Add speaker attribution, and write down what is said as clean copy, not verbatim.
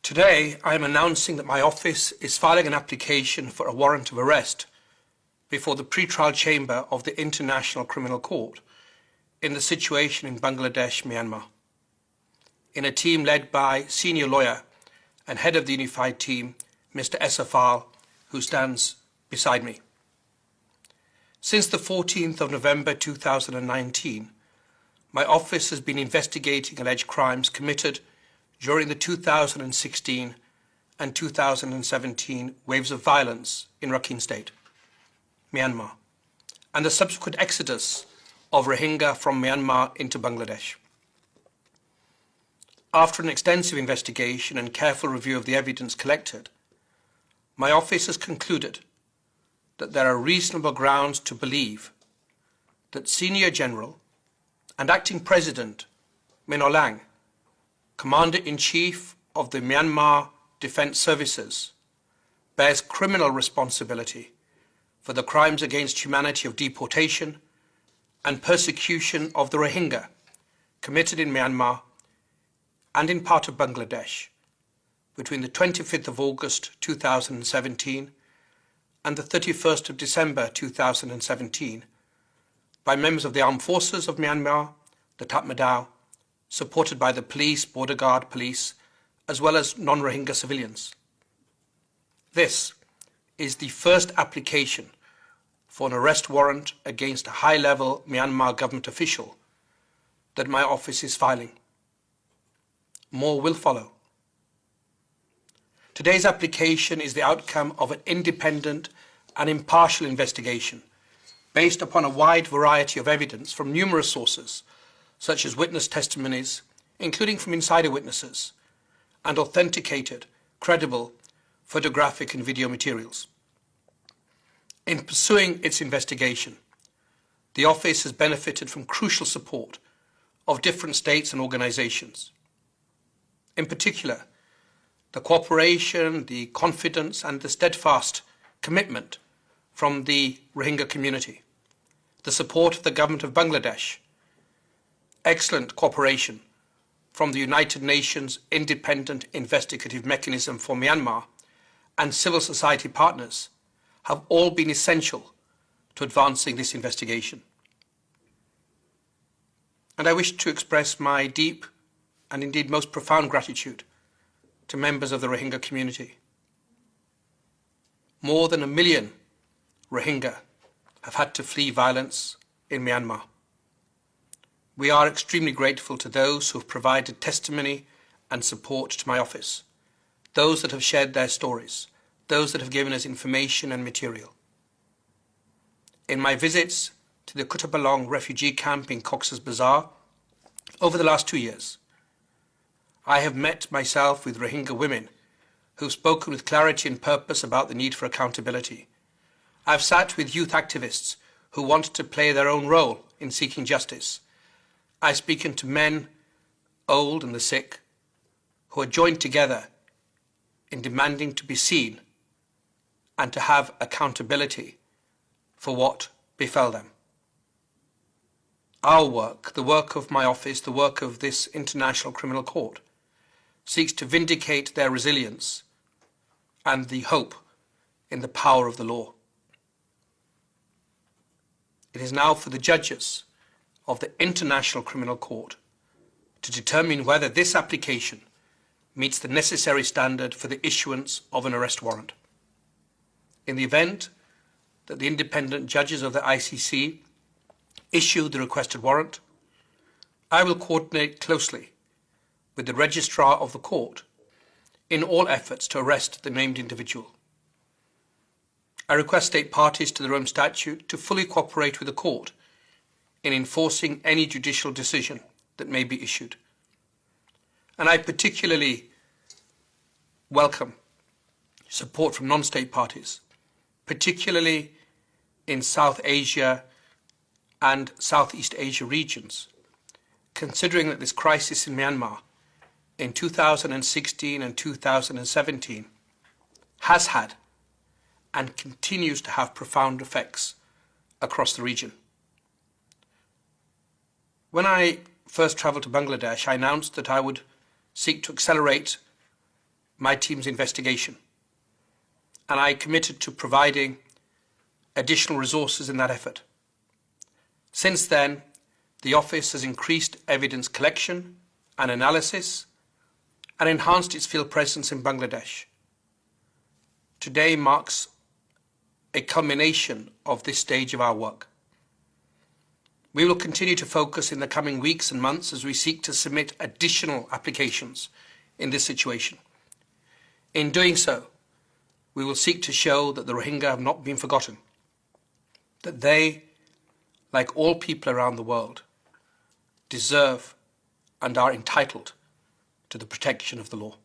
Speaker 1: Today, I am announcing that my office is filing an application for a warrant of arrest before the pre-trial chamber of the International Criminal Court in the situation in Bangladesh, Myanmar, in a team led by senior lawyer and head of the unified team, Mr. Esafal, who stands beside me. Since the 14th of November 2019, my office has been investigating alleged crimes committed during the 2016 and 2017 waves of violence in Rakhine State, Myanmar, and the subsequent exodus of Rohingya from Myanmar into Bangladesh. After an extensive investigation and careful review of the evidence collected, my office has concluded that there are reasonable grounds to believe that Senior General and Acting President Min Aung Hlaing, Commander-in-Chief of the Myanmar Defence Services, bears criminal responsibility for the crimes against humanity of deportation and persecution of the Rohingya committed in Myanmar and in part of Bangladesh between the 25th of August 2017 and the 31st of December 2017 by members of the Armed Forces of Myanmar, the Tatmadaw, supported by the police, border guard police, as well as non-Rohingya civilians. This is the first application for an arrest warrant against a high-level Myanmar government official that my office is filing. More will follow. Today's application is the outcome of an independent and impartial investigation based upon a wide variety of evidence from numerous sources, such as witness testimonies, including from insider witnesses, and authenticated, credible photographic and video materials. In pursuing its investigation, the office has benefited from crucial support of different states and organizations. In particular, the cooperation, the confidence, and the steadfast commitment from the Rohingya community, the support of the government of Bangladesh, excellent cooperation from the United Nations Independent Investigative Mechanism for Myanmar, and civil society partners have all been essential to advancing this investigation. And I wish to express my deep and indeed most profound gratitude to members of the Rohingya community. More than 1 million Rohingya have had to flee violence in Myanmar. We are extremely grateful to those who have provided testimony and support to my office, those that have shared their stories, those that have given us information and material. In my visits to the Kutupalong refugee camp in Cox's Bazar over the last 2 years, I have met myself with Rohingya women who have spoken with clarity and purpose about the need for accountability. I've sat with youth activists who want to play their own role in seeking justice. I've spoken to men, old and the sick, who are joined together in demanding to be seen and to have accountability for what befell them. Our work, the work of my office, the work of this International Criminal Court, seeks to vindicate their resilience and the hope in the power of the law. It is now for the judges of the International Criminal Court to determine whether this application meets the necessary standard for the issuance of an arrest warrant. In the event that the independent judges of the ICC issue the requested warrant, I will coordinate closely with the registrar of the court in all efforts to arrest the named individual. I request state parties to the Rome Statute to fully cooperate with the court in enforcing any judicial decision that may be issued. And I particularly welcome support from non-state parties, particularly in South Asia and Southeast Asia regions, considering that this crisis in Myanmar in 2016 and 2017 has had and continues to have profound effects across the region. When I first travelled to Bangladesh, I announced that I would seek to accelerate my team's investigation, and I committed to providing additional resources in that effort. Since then, the Office has increased evidence collection and analysis and enhanced its field presence in Bangladesh. Today marks a culmination of this stage of our work. We will continue to focus in the coming weeks and months as we seek to submit additional applications in this situation. In doing so, we will seek to show that the Rohingya have not been forgotten, that they, like all people around the world, deserve and are entitled to the protection of the law.